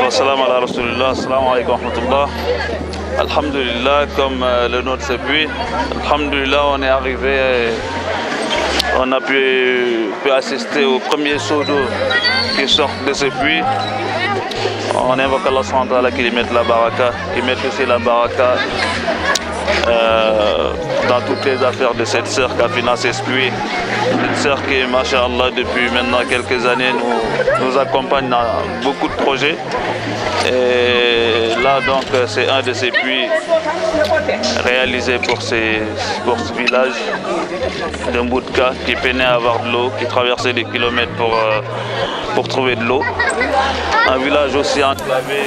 Salam ala Rasulullah, salam alaikum wa rahmatullah. Alhamdulillah, comme le nôtre se puit, alhamdulillah, on est arrivé, on a pu assister au premier seau d'eau qui sort de ce puits. On invoque Allah subhanahu wa ta'ala qu'il mette la baraka, qu'il mette aussi la baraka dans toutes les affaires de cette sœur qui a financé ce puits. Une sœur qui, masha'Allah, depuis maintenant quelques années nous accompagne dans beaucoup de projets. Et là donc c'est un de ces puits réalisés pour ce village de Mboutka qui peinait à avoir de l'eau, qui traversait des kilomètres pour trouver de l'eau. Un village aussi enclavé,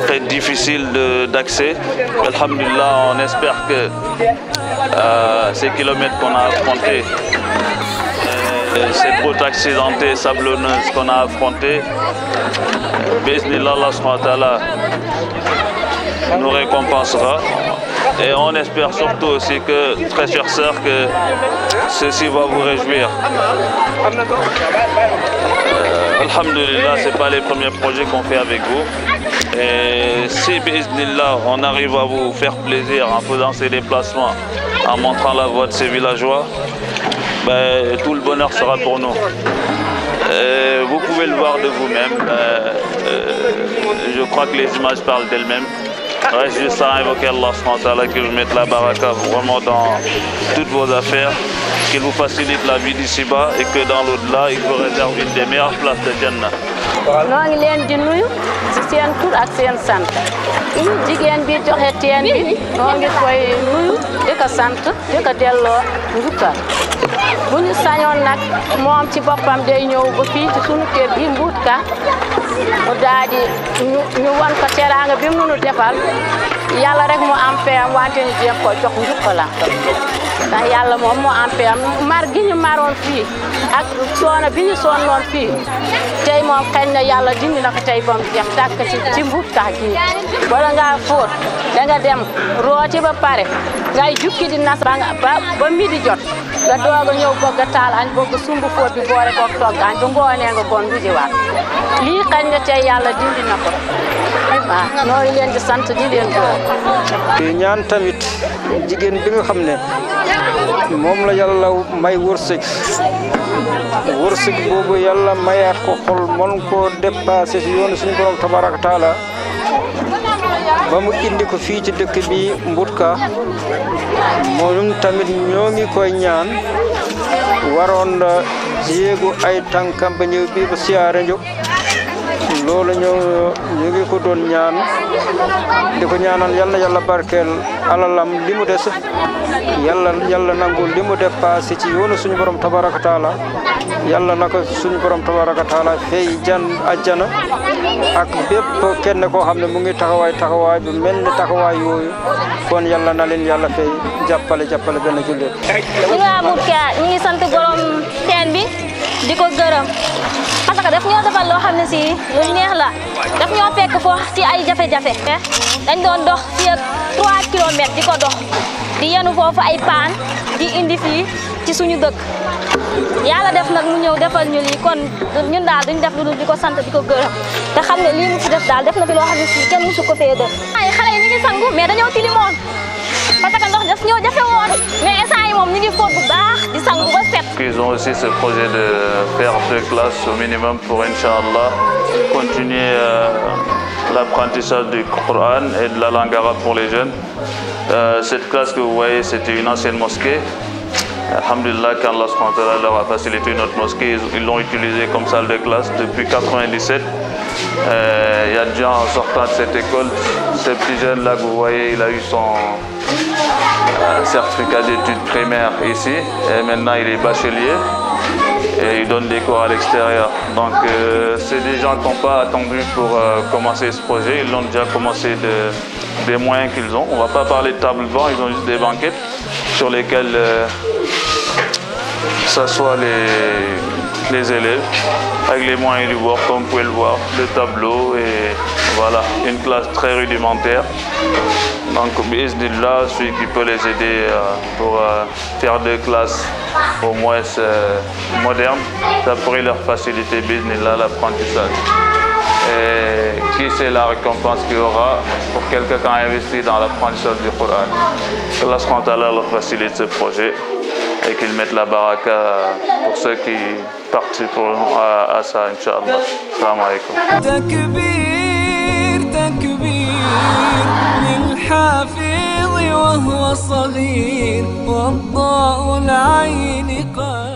très difficile d'accès. Alhamdulillah, on espère que ces kilomètres qu'on a affrontés, cette route accidentée, sablonneuse qu'on a affrontée, Bismillah, Allah subhanahu wa ta'ala nous récompensera. Et on espère surtout aussi que, très chères sœurs, que ceci va vous réjouir. Alhamdulillah, ce n'est pas les premiers projets qu'on fait avec vous. Et si, Bismillah, on arrive à vous faire plaisir en faisant ces déplacements, en montrant la voie de ces villageois, ben, tout le bonheur sera pour nous. Vous pouvez le voir de vous-même. Je crois que les images parlent d'elles-mêmes. Reste juste à invoquer Allah subhanahu wa ta'ala, qu'il vous mette la baraka vraiment dans toutes vos affaires, qu'il vous facilite la vie d'ici-bas et que dans l'au-delà, il vous réserve une des meilleures places de Jannah. noo ngi leen di nuyu ci seen tur ak seen sant jigéen bi joxe teen bi noo ngi koy nuyu di ko sant di ko delloo njukkal bu ñu sañoon nag moom ci boppam day ñëw ba fii ci sunu kër gi Mboutka mu daal di ñu wan ko teraanga bi mu nu defal yàlla rek mu am payam wante ñu jéem ko jox njukkalam ndax yàlla moom moo am payam mar gi ñu maroon fii ak soono bi ñu sonnoon fii tey moom xëy na yàlla dindi na ko tey ba mu jeex tàkk ci Mboutka gi bala ngaa fóot da nga dem rooti ba pare ngay jukki di nas ba midi jot nga doog a ñëw bëgg a taal añ bëgg sumbu fóot bi boole koog togg añ ba ngoonee nga gon du jiwaat lii xëy na tey yàlla dindi na ko waaw nooy leen di sant di leen gërëm. ñaan tamit jigéen bi nga xam ne moom la yàlla may wërsëg boobu yàlla mayaat ko xol mën koo dépassé si yoonu suñu borom tabaraka taala ba mu indi ko fii ci dëkk bi Mboutka moom tamit ñoo ngi koy ñaan waroon na yéegu ay tànkam ba ñëw bii ba siyaare ñu loolu ñu ngi ko doon ñaan di ko ñaanal yal na yàlla barkeel alalam li mu des yàlla nangul li mu dépassé ci yoonu suñu borom tabaraka taala yàlla na ko suñu borom tabaraka taala fay ajjana ak bépp kenn koo xam ne mu ngi taxawaay bu mel ni taxawaay yooyu kon yàlla na leen yàlla fay jàppale benn jullit. ñu waa Mboutka ñu ngi sant borom teen bi di ko gërëm parce que daf ñoo defal loo xam ne si lu neex la daf ñoo fekk foo ci ay jafe-jafe dañ doon dox fii ak 3 kilomètres di ko dox di yenu foofu ay paan di indi fii ci suñu dëkk yàlla def nag mu ñëw defal ñu lii kon ñun daal duñ def lu dul di ko sant di ko gërëm te xam ne lii mu fi def daal def na fi loo xam ne si kenn musu ko fee def ay xale yi ñu ngi sangu mais dañoo tilimoon parce que ndox daf ñoo jafe woon mais instant yi moom ñu ngi fóot bu baax di sangu ba set. Ils ont aussi ce projet de faire 2 classes au minimum pour Inch'Allah continuer l'apprentissage du Coran et de la langue arabe pour les jeunes. Cette classe que vous voyez, c'était une ancienne mosquée. Alhamdulillah, qu'Allah leur a facilité notre mosquée, ils l'ont utilisée comme salle de classe depuis 1997. Il y a déjà en sortant de cette école, ce petit jeune là que vous voyez, il a eu son certificat d'études primaires ici et maintenant il est bachelier. et ils donnent des cours à l'extérieur. Donc c'est des gens qui n'ont pas attendu pour commencer ce projet, ils l'ont déjà commencé des moyens qu'ils ont. On ne va pas parler de table-banc, ils ont juste des banquettes sur lesquelles s'assoient les élèves avec les moyens du bord, comme vous pouvez le voir, le tableau et voilà, une classe très rudimentaire. Donc, là, celui qui peut les aider pour faire des classes au moins modernes, ça pourrait leur faciliter l'apprentissage. Et qui sait la récompense qu'il y aura pour quelqu'un qui a investi dans l'apprentissage du Coran. Que Allah subhanahu wa ta'ala leur facilite ce projet et qu'ils mettent la baraka pour ceux qui participeront à ça, Inch'Allah. Salam alaikum. تكبير للحافظ وهو صغير والضاء العين قال